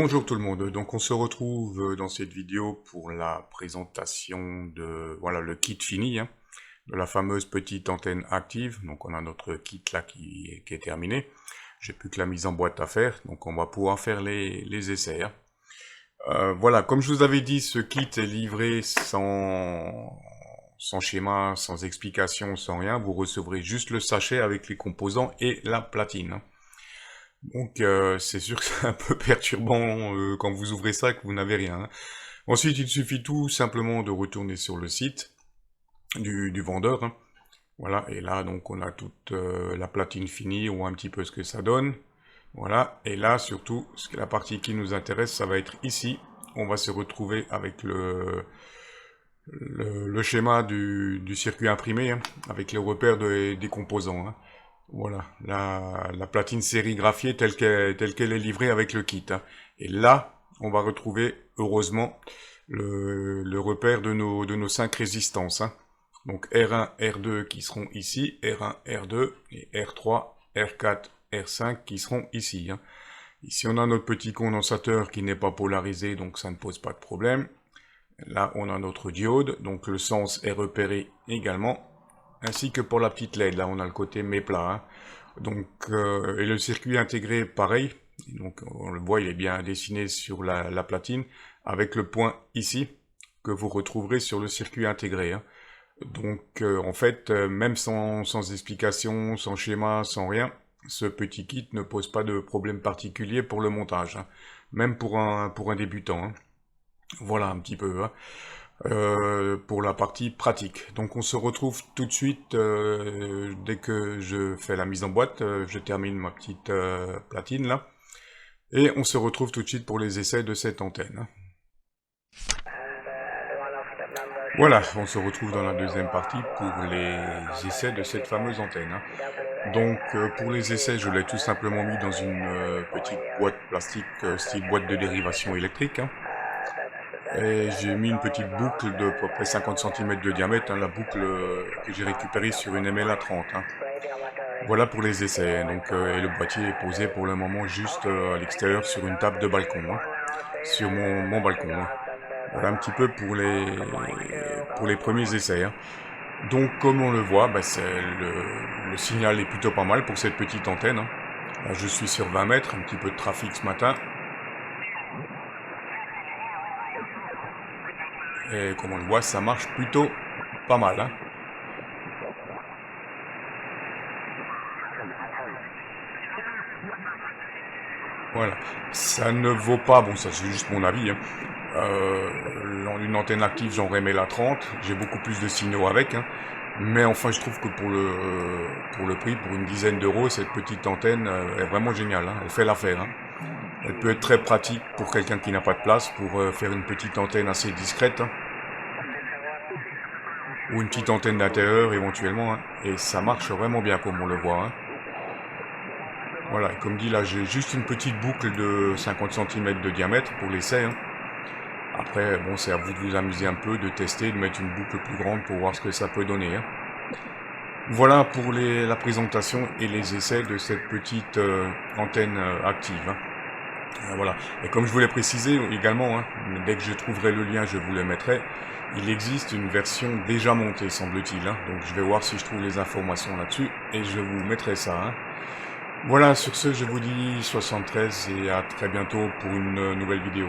Bonjour tout le monde, donc on se retrouve dans cette vidéo pour la présentation de le kit fini de la fameuse petite antenne active. Donc on a notre kit là qui est terminé. J'ai plus que la mise en boîte à faire, donc on va pouvoir faire les essais. Voilà, comme je vous avais dit, ce kit est livré sans schéma, sans explication, sans rien. Vous recevrez juste le sachet avec les composants et la platine. Donc c'est sûr que c'est un peu perturbant quand vous ouvrez ça et que vous n'avez rien. Ensuite, il suffit tout simplement de retourner sur le site du vendeur. Voilà, et là donc on a toute la platine finie, on voit un petit peu ce que ça donne. Voilà, et là surtout, la partie qui nous intéresse, ça va être ici. On va se retrouver avec le schéma du circuit imprimé, avec les repères des composants. Voilà, la platine sérigraphiée telle qu'elle est livrée avec le kit. Et là, on va retrouver, heureusement, le repère de nos 5 résistances. Donc R1, R2 qui seront ici, R1, R2, et R3, R4, R5 qui seront ici. Ici, on a notre petit condensateur qui n'est pas polarisé, donc ça ne pose pas de problème. Là, on a notre diode, donc le sens est repéré également. Ainsi que pour la petite LED, là on a le côté méplat. Donc, et le circuit intégré, pareil. Donc on le voit, il est bien dessiné sur la platine, avec le point ici, que vous retrouverez sur le circuit intégré. Donc en fait, même sans explication, sans schéma, sans rien, ce petit kit ne pose pas de problème particulier pour le montage. Même pour un débutant. Voilà un petit peu. Pour la partie pratique. Donc on se retrouve tout de suite dès que je fais la mise en boîte, je termine ma petite platine là, et on se retrouve tout de suite pour les essais de cette antenne. Voilà, on se retrouve dans la deuxième partie pour les essais de cette fameuse antenne. Donc pour les essais, je l'ai tout simplement mis dans une petite boîte plastique style boîte de dérivation électrique. Et j'ai mis une petite boucle de à peu près 50 cm de diamètre, la boucle que j'ai récupérée sur une MLA30. Voilà pour les essais. Donc, et le boîtier est posé pour le moment juste à l'extérieur sur une table de balcon, sur mon balcon. Voilà un petit peu pour les premiers essais. Donc comme on le voit, le signal est plutôt pas mal pour cette petite antenne. Là, je suis sur 20 mètres, un petit peu de trafic ce matin. Et comme on le voit, ça marche plutôt pas mal. Voilà. Ça ne vaut pas, bon ça c'est juste mon avis, une antenne active j'en remets la 30, j'ai beaucoup plus de signaux avec, mais enfin je trouve que pour le prix, pour une dizaine d'euros, cette petite antenne est vraiment géniale, elle fait l'affaire. Elle peut être très pratique pour quelqu'un qui n'a pas de place, pour faire une petite antenne assez discrète. Ou une petite antenne d'intérieur éventuellement, et ça marche vraiment bien comme on le voit. Voilà, comme dit là, j'ai juste une petite boucle de 50 cm de diamètre pour l'essai. Après, bon, c'est à vous de vous amuser un peu, de tester, de mettre une boucle plus grande pour voir ce que ça peut donner. Voilà pour la présentation et les essais de cette petite antenne active. Voilà, et comme je vous l'ai précisé également, dès que je trouverai le lien, je vous le mettrai. Il existe une version déjà montée, semble-t-il. Donc je vais voir si je trouve les informations là-dessus et je vous mettrai ça. Voilà, sur ce, je vous dis 73 et à très bientôt pour une nouvelle vidéo.